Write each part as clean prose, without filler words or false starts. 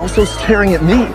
also staring at me.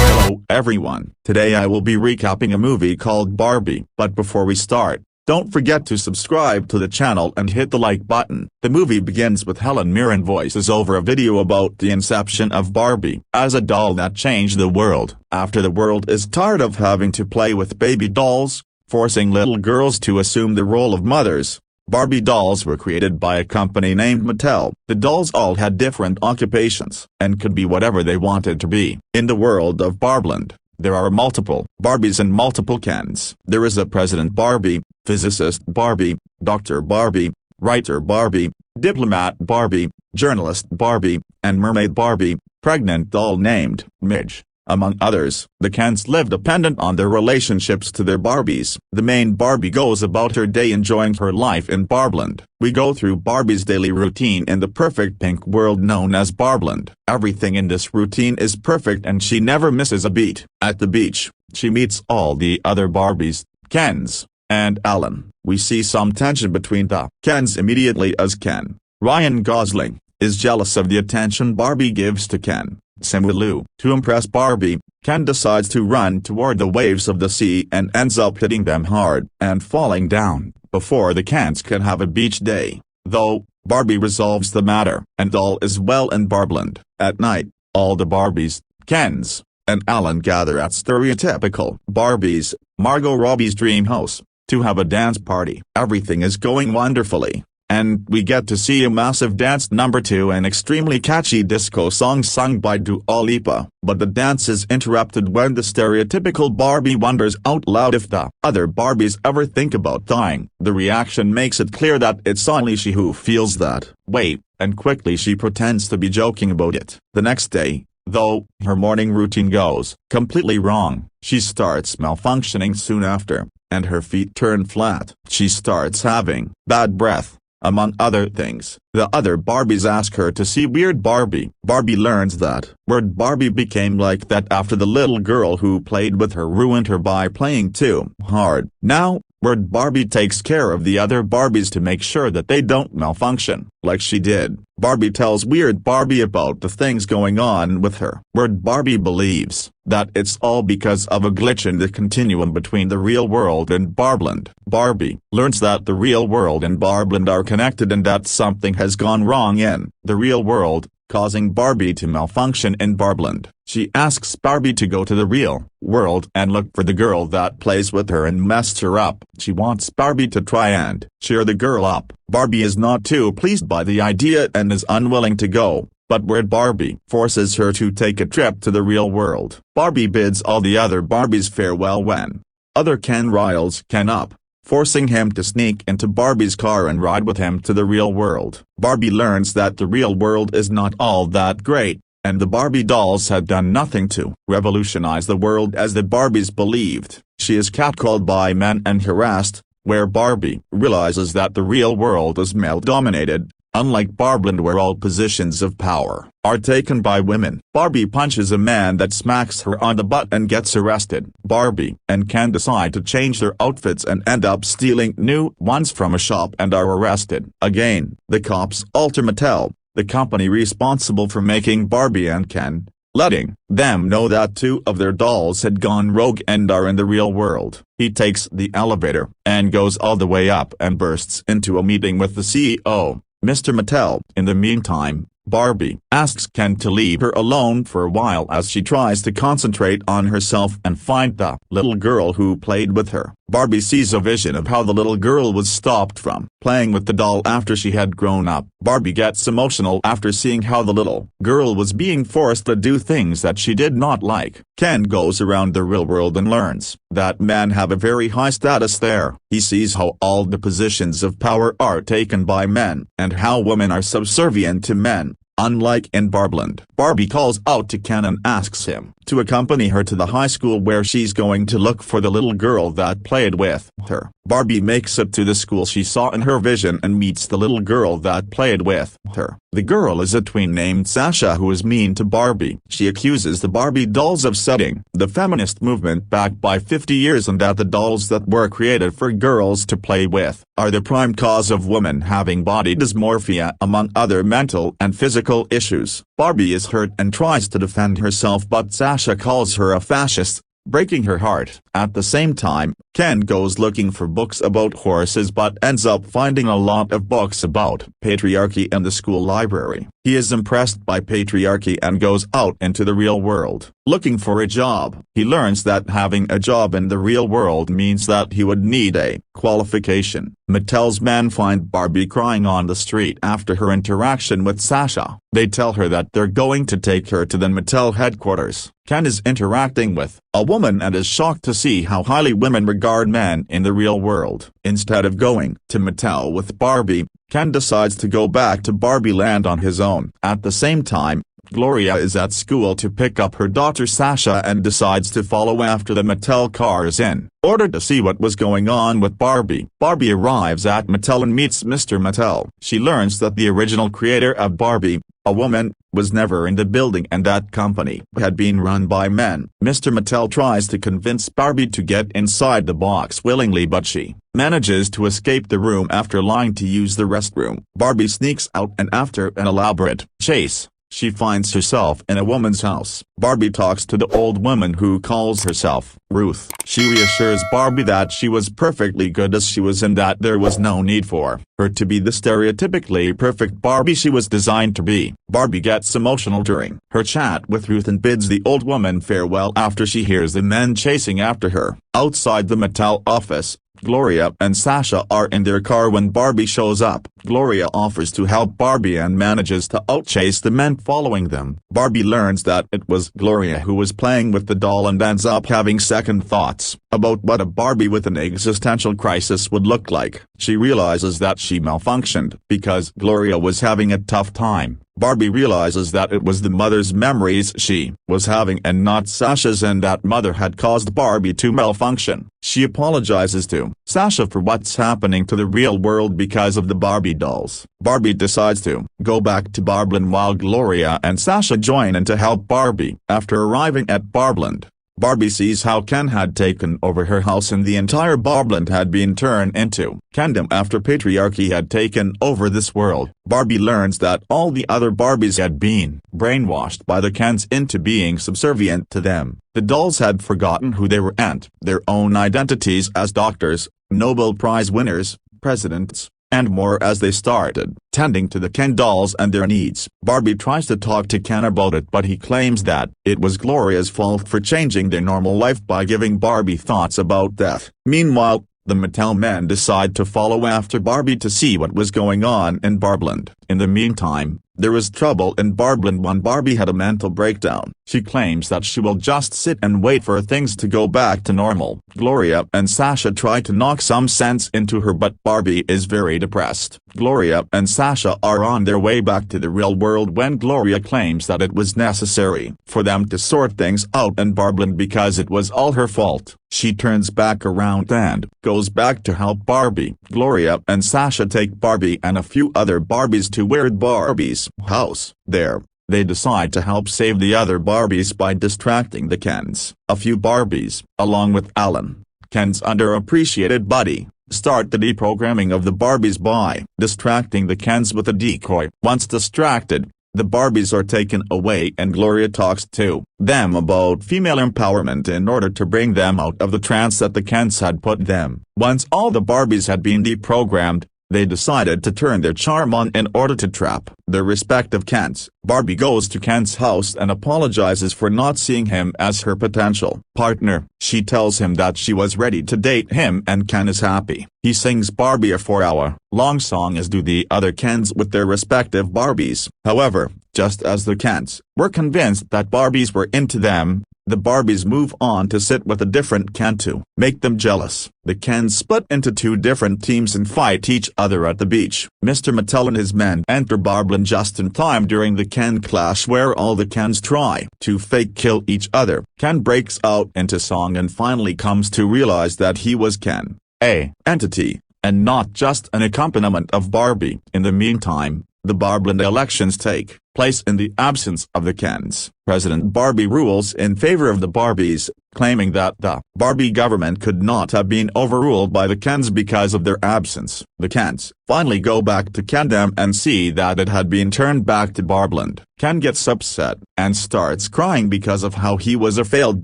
Hello everyone, today I will be recapping a movie called Barbie, but before we start, don't forget to subscribe to the channel and hit the like button. The movie begins with Helen Mirren voices over a video about the inception of Barbie as a doll that changed the world. After the world is tired of having to play with baby dolls, forcing little girls to assume the role of mothers, Barbie dolls were created by a company named Mattel. The dolls all had different occupations and could be whatever they wanted to be. In the world of Barbieland, there are multiple Barbies and multiple Kens. There is a President Barbie, Physicist Barbie, Dr. Barbie, Writer Barbie, Diplomat Barbie, Journalist Barbie, and Mermaid Barbie, pregnant doll named Midge. Among others, the Kens live dependent on their relationships to their Barbies. The main Barbie goes about her day enjoying her life in Barbieland. We go through Barbie's daily routine in the perfect pink world known as Barbieland. Everything in this routine is perfect and she never misses a beat. At the beach, she meets all the other Barbies, Kens, and Alan. We see some tension between the Kens immediately as Ken, Ryan Gosling, is jealous of the attention Barbie gives to Ken. Similarly, to impress Barbie, Ken decides to run toward the waves of the sea and ends up hitting them hard and falling down before the Kens can have a beach day. Though, Barbie resolves the matter and all is well in Barbieland. At night, all the Barbies, Kens, and Alan gather at stereotypical Barbie's, Margot Robbie's dream house, to have a dance party. Everything is going wonderfully, and we get to see a massive dance number to an extremely catchy disco song sung by Dua Lipa. But the dance is interrupted when the stereotypical Barbie wonders out loud if the other Barbies ever think about dying. The reaction makes it clear that it's only she who feels that way, and quickly she pretends to be joking about it. The next day, though, her morning routine goes completely wrong. She starts malfunctioning soon after, and her feet turn flat. She starts having bad breath, among other things. The other Barbies ask her to see Weird Barbie. Barbie learns that Weird Barbie became like that after the little girl who played with her ruined her by playing too hard. Now, Weird Barbie takes care of the other Barbies to make sure that they don't malfunction, like she did. Barbie tells Weird Barbie about the things going on with her. Weird Barbie believes that it's all because of a glitch in the continuum between the real world and Barbieland. Barbie learns that the real world and Barbieland are connected and that something has gone wrong in the real world, causing Barbie to malfunction in Barbieland. She asks Barbie to go to the real world and look for the girl that plays with her and messed her up. She wants Barbie to try and cheer the girl up. Barbie is not too pleased by the idea and is unwilling to go, but Weird Barbie forces her to take a trip to the real world. Barbie bids all the other Barbies farewell when other Ken riles Ken up, forcing him to sneak into Barbie's car and ride with him to the real world. Barbie learns that the real world is not all that great, and the Barbie dolls had done nothing to revolutionize the world as the Barbies believed. She is catcalled by men and harassed, where Barbie realizes that the real world is male-dominated, unlike Barbieland where all positions of power are taken by women. Barbie punches a man that smacks her on the butt and gets arrested. Barbie and Ken decide to change their outfits and end up stealing new ones from a shop and are arrested. Again, the cops alter Mattel, the company responsible for making Barbie and Ken, letting them know that two of their dolls had gone rogue and are in the real world. He takes the elevator and goes all the way up and bursts into a meeting with the CEO, Mr. Mattel. In the meantime, Barbie asks Ken to leave her alone for a while as she tries to concentrate on herself and find the little girl who played with her. Barbie sees a vision of how the little girl was stopped from playing with the doll after she had grown up. Barbie gets emotional after seeing how the little girl was being forced to do things that she did not like. Ken goes around the real world and learns that men have a very high status there. He sees how all the positions of power are taken by men and how women are subservient to men, unlike in Barbieland. Barbie calls out to Ken and asks him to accompany her to the high school where she's going to look for the little girl that played with her. Barbie makes it to the school she saw in her vision and meets the little girl that played with her. The girl is a tween named Sasha who is mean to Barbie. She accuses the Barbie dolls of setting the feminist movement back by 50 years and that the dolls that were created for girls to play with are the prime cause of women having body dysmorphia among other mental and physical issues. Barbie is hurt and tries to defend herself, but Sasha calls her a fascist, breaking her heart. At the same time, Ken goes looking for books about horses but ends up finding a lot of books about patriarchy in the school library. He is impressed by patriarchy and goes out into the real world, looking for a job. He learns that having a job in the real world means that he would need a qualification. Mattel's men find Barbie crying on the street after her interaction with Sasha. They tell her that they're going to take her to the Mattel headquarters. Ken is interacting with a woman and is shocked to see how highly women regard men in the real world. Instead of going to Mattel with Barbie, Ken decides to go back to Barbie Land on his own. At the same time, Gloria is at school to pick up her daughter Sasha and decides to follow after the Mattel cars in order to see what was going on with Barbie. Barbie arrives at Mattel and meets Mr. Mattel. She learns that the original creator of Barbie, a woman, was never in the building and that company had been run by men. Mr. Mattel tries to convince Barbie to get inside the box willingly, but she manages to escape the room after lying to use the restroom. Barbie sneaks out and after an elaborate chase, she finds herself in a woman's house. Barbie talks to the old woman who calls herself Ruth. She reassures Barbie that she was perfectly good as she was and that there was no need for her to be the stereotypically perfect Barbie she was designed to be. Barbie gets emotional during her chat with Ruth and bids the old woman farewell after she hears the men chasing after her. Outside the Mattel office, Gloria and Sasha are in their car when Barbie shows up. Gloria offers to help Barbie and manages to outchase the men following them. Barbie learns that it was Gloria who was playing with the doll and ends up having second thoughts about what a Barbie with an existential crisis would look like. She realizes that she malfunctioned because Gloria was having a tough time. Barbie realizes that it was the mother's memories she was having and not Sasha's, and that mother had caused Barbie to malfunction. She apologizes to Sasha for what's happening to the real world because of the Barbie dolls. Barbie decides to go back to Barbland while Gloria and Sasha join in to help Barbie. After arriving at Barbland, Barbie sees how Ken had taken over her house and the entire Barbland had been turned into Kendom after patriarchy had taken over this world. Barbie learns that all the other Barbies had been brainwashed by the Kens into being subservient to them. The dolls had forgotten who they were and their own identities as doctors, Nobel Prize winners, presidents, and more as they started tending to the Ken dolls and their needs. Barbie tries to talk to Ken about it, but he claims that it was Gloria's fault for changing their normal life by giving Barbie thoughts about death. Meanwhile, the Mattel men decide to follow after Barbie to see what was going on in Barbland. In the meantime, there was trouble in Barbland when Barbie had a mental breakdown. She claims that she will just sit and wait for things to go back to normal. Gloria and Sasha try to knock some sense into her, but Barbie is very depressed. Gloria and Sasha are on their way back to the real world when Gloria claims that it was necessary for them to sort things out in Barbland because it was all her fault. She turns back around and goes back to help Barbie. Gloria and Sasha take Barbie and a few other Barbies to Weird Barbie's house. There, they decide to help save the other Barbies by distracting the Kens. A few Barbies, along with Alan, Ken's underappreciated buddy, start the deprogramming of the Barbies by distracting the Kens with a decoy. Once distracted, the Barbies are taken away and Gloria talks to them about female empowerment in order to bring them out of the trance that the Kens had put them. Once all the Barbies had been deprogrammed, they decided to turn their charm on in order to trap their respective Kens. Barbie goes to Ken's house and apologizes for not seeing him as her potential partner. She tells him that she was ready to date him and Ken is happy. He sings Barbie a 4-hour-long song as do the other Kens with their respective Barbies. However, just as the Kens were convinced that Barbies were into them, the Barbies move on to sit with a different Ken to make them jealous. The Kens split into two different teams and fight each other at the beach. Mr. Mattel and his men enter Barbie Land just in time during the Ken clash where all the Kens try to fake kill each other. Ken breaks out into song and finally comes to realize that he was Ken, a entity, and not just an accompaniment of Barbie. In the meantime, the Barbie Land elections take place in the absence of the Kens. President Barbie rules in favor of the Barbies, claiming that the Barbie government could not have been overruled by the Kens because of their absence. The Kens finally go back to Kendom and see that it had been turned back to Barbie Land. Ken gets upset and starts crying because of how he was a failed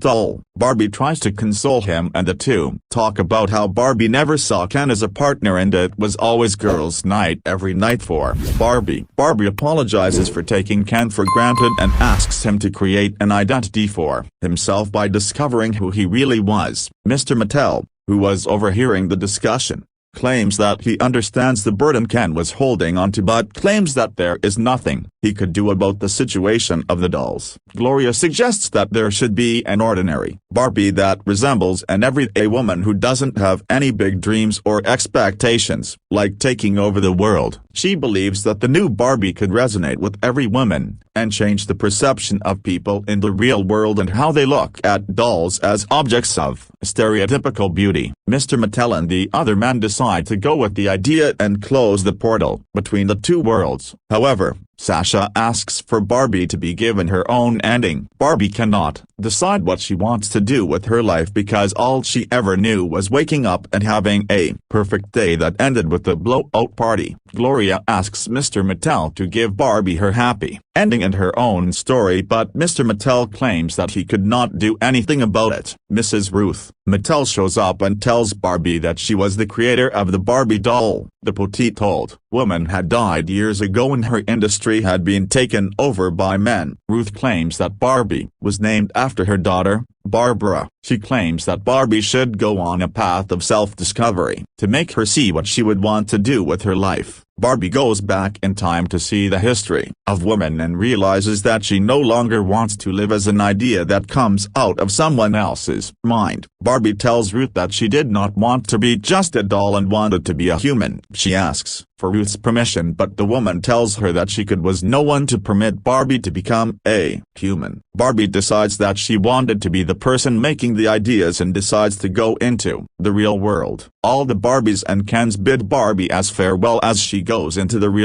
doll. Barbie tries to console him and the two talk about how Barbie never saw Ken as a partner and it was always girls' night every night for Barbie. Barbie apologizes for taking Ken for granted and asks him to create an identity for himself by discovering who he really was. Mr. Mattel, who was overhearing the discussion, claims that he understands the burden Ken was holding onto but claims that there is nothing he could do about the situation of the dolls. Gloria suggests that there should be an ordinary Barbie that resembles an everyday woman who doesn't have any big dreams or expectations, like taking over the world. She believes that the new Barbie could resonate with every woman, and change the perception of people in the real world and how they look at dolls as objects of stereotypical beauty. Mr. Mattel and the other men decide to go with the idea and close the portal between the two worlds. However, Sasha asks for Barbie to be given her own ending. Barbie cannot decide what she wants to do with her life because all she ever knew was waking up and having a perfect day that ended with a blowout party. Gloria asks Mr. Mattel to give Barbie her happy ending in her own story, but Mr. Mattel claims that he could not do anything about it. Mrs. Ruth Mattel shows up and tells Barbie that she was the creator of the Barbie doll. The petite old woman had died years ago and her industry had been taken over by men. Ruth claims that Barbie was named after her daughter, Barbara. She claims that Barbie should go on a path of self-discovery to make her see what she would want to do with her life. Barbie goes back in time to see the history of women and realizes that she no longer wants to live as an idea that comes out of someone else's mind. Barbie tells Ruth that she did not want to be just a doll and wanted to be a human. She asks for Ruth's permission, but the woman tells her that she was no one to permit Barbie to become a human. Barbie decides that she wanted to be the person making the ideas and decides to go into the real world. All the Barbies and Kens bid Barbie as farewell as she goes into the real